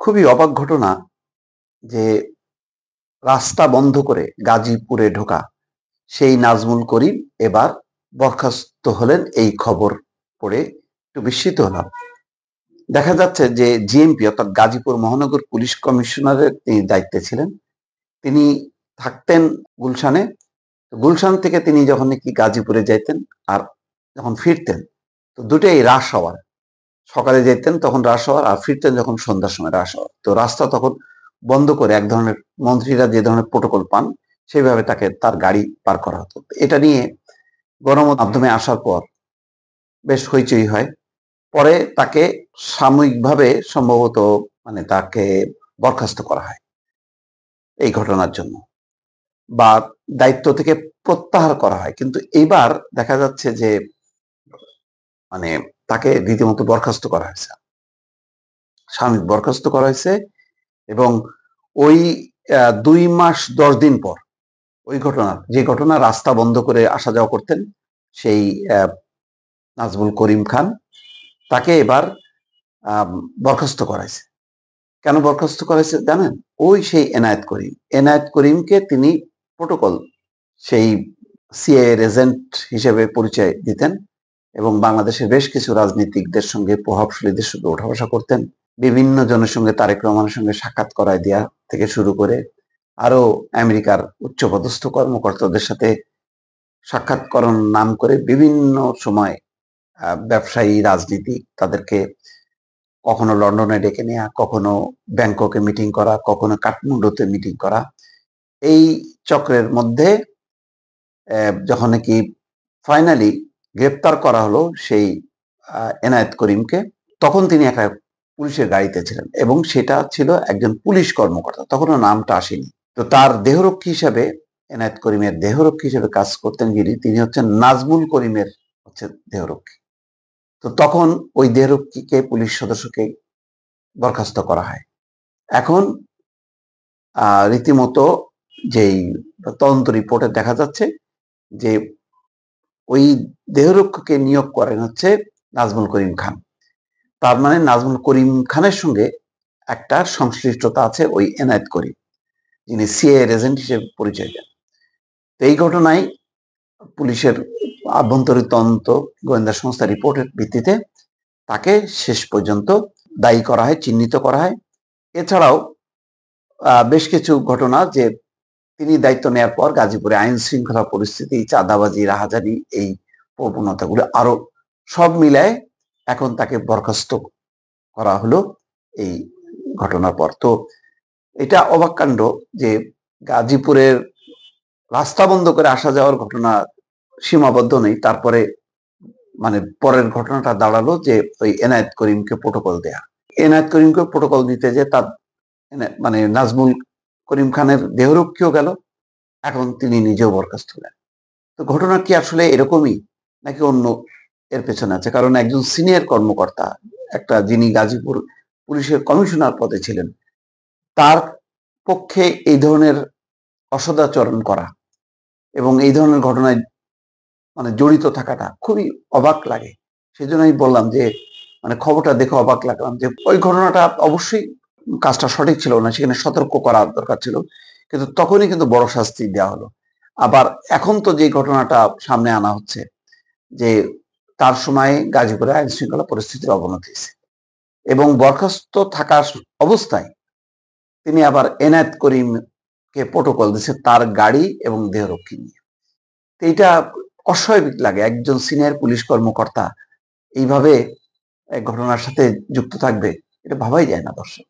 খুবই অবাক ঘটনা যে রাস্তা বন্ধ করে গাজীপুরে ঢোকা সেই নাজমুল করিম এবার বরখাস্ত হলেন। এই খবর পড়ে একটু বিস্মিত হলাম। দেখা যাচ্ছে যে জিএমপি অর্থাৎ গাজীপুর মহানগর পুলিশ কমিশনারের তিনি দায়িত্বে ছিলেন। তিনি থাকতেন গুলশানে। গুলশান থেকে তিনি যখন নাকি গাজীপুরে যাইতেন আর যখন ফিরতেন, তো দুটোই রাশ আওয়ার। সকালে যেতেন তখন রাশ আওয়ার, আর ফিরতেন যখন সন্ধ্যার সময় রাশ আওয়ার। তো রাস্তা তখন বন্ধ করে এক ধরনের মন্ত্রীরা যে ধরনের প্রোটোকল পান সেইভাবে তার গাড়ি পার করা হতো। এটা নিয়ে গণমাধ্যমে আসার পর বেশ হইচই হয়। পরে তাকে সাময়িকভাবে সম্ভবত তাকে বরখাস্ত করা হয় এই ঘটনার জন্য, বা দায়িত্ব থেকে প্রত্যাহার করা হয়। কিন্তু এইবার দেখা যাচ্ছে যে মানে তাকে রীতিমতো বরখাস্ত করা হয়েছে, সাময়িক বরখাস্ত করা হয়েছে। এবং ওই 2 মাস 10 দিন পর ওই যে ঘটনা রাস্তা বন্ধ করে আসা যাওয়া করতেন সেই নাজমুল করিম খান, তাকে এবার বরখাস্ত করাইছে। কেন বরখাস্ত করাইছে জানেন? ওই সেই এনায়েত করিমকে তিনি প্রোটোকল, সেই সিআইএর এজেন্ট হিসেবে পরিচয় দিতেন এবং বাংলাদেশের বেশ কিছু রাজনীতিকদের সঙ্গে, প্রভাবশালীদের সঙ্গে ওঠা বসা করতেন। বিভিন্ন জনের সঙ্গে, তারেক রহমানের সঙ্গে সাক্ষাৎ করায় দেয়া থেকে শুরু করে আরো আমেরিকার উচ্চপদস্থ কর্মকর্তাদের সাথে সাক্ষাৎ করানোর নাম করে বিভিন্ন সময় ব্যবসায়ী, রাজনীতিক তাদেরকে কখনো লন্ডনে ডেকে নেওয়া, কখনো ব্যাংককে মিটিং করা, কখনো কাঠমান্ডুতে মিটিং করা। এই চক্রের মধ্যে যখন নাকি ফাইনালি গ্রেপ্তার করা হলো সেই এনায়েত করিমকে, তখন তিনি একটা পুলিশের গাড়িতে ছিলেন এবং সেটা ছিল একজন পুলিশ কর্মকর্তা, তখনও নামটা আসেনি। তো তার দেহরক্ষী হিসাবে, এনায়েত করিমের দেহরক্ষী হিসেবে কাজ করতেন যিনি, তিনি হচ্ছেন নাজমুল করিমের দেহরক্ষী। তো তখন ওই দেহরক্ষীকে, পুলিশ সদস্যকে বরখাস্ত করা হয়। এখন রীতিমতো যেই তদন্ত রিপোর্টে দেখা যাচ্ছে যে ওই দেহরক্ষীকে নিয়োগ করেন হচ্ছে নাজমুল করিম খান। তার মানে নাজমুল করিম খানের সঙ্গে একটা সংশ্লিষ্টতা আছে ওই এনায়েত করিম, যিনি সিআইএর এজেন্ট হিসেবে পরিচয় দেন। তো এই ঘটনায় পুলিশের আভ্যন্তরীণ তদন্ত, গোয়েন্দা সংস্থা রিপোর্টের ভিত্তিতে তাকে শেষ পর্যন্ত দায়ী করা হয়, চিহ্নিত করা হয়। এছাড়াও বেশ কিছু ঘটনা, যে তিনি দায়িত্ব নেওয়ার পর গাজীপুরে আইন শৃঙ্খলা পরিস্থিতি, চাঁদাবাজি, রাহাজানি, এই প্রবণতাগুলো আরো সব মিলায় এখন তাকে বরখাস্ত করা হলো এই ঘটনার পর। তো এটা অবাক কাণ্ড যে গাজীপুরের রাস্তা বন্ধ করে আসা যাওয়ার ঘটনা সীমাবদ্ধ নেই, তারপরে পরের ঘটনাটা দাঁড়ালো যে ওই এনায়েত করিমকে প্রোটোকল দেয়া। এনায়েত করিমকে প্রোটোকল দিতে যে তার নাজমুল করিম খানের দেহরক্ষীও গেল, এখন তিনি নিজেও বরখাস্ত হলেন। তো ঘটনা কি আসলে এরকমই নাকি অন্য এর পেছনে আছে? কারণ একজন সিনিয়র কর্মকর্তা, যিনি গাজীপুর পুলিশের কমিশনার পদে ছিলেন, তার পক্ষে এই ধরনের অসদাচরণ করা এবং এই ধরনের ঘটনায় জড়িত থাকাটা খুবই অবাক লাগে। সেজন্য আমি বললাম যে খবরটা দেখে অবাক লাগলাম যে ওই ঘটনাটা অবশ্যই কাজটা সঠিক ছিল না, সেখানে সতর্ক করা দরকার ছিল, কিন্তু তখনই কিন্তু বড় শাস্তি দেওয়া হলো। আবার এখন তো যে ঘটনাটা সামনে আনা হচ্ছে যে তার সময় গাজীপুরে আইন শৃঙ্খলা পরিস্থিতির অবনতি হয়েছে এবং বরখাস্ত থাকা অবস্থায় তিনি আবার এনায়েত করিমকে প্রোটোকল দিচ্ছে তার গাড়ি এবং দেহরক্ষী নিয়ে। এইটা অস্বাভাবিক লাগে, একজন সিনিয়র পুলিশ কর্মকর্তা এইভাবে ঘটনার সাথে যুক্ত থাকবে, এটা ভাবাই যায় না দর্শক।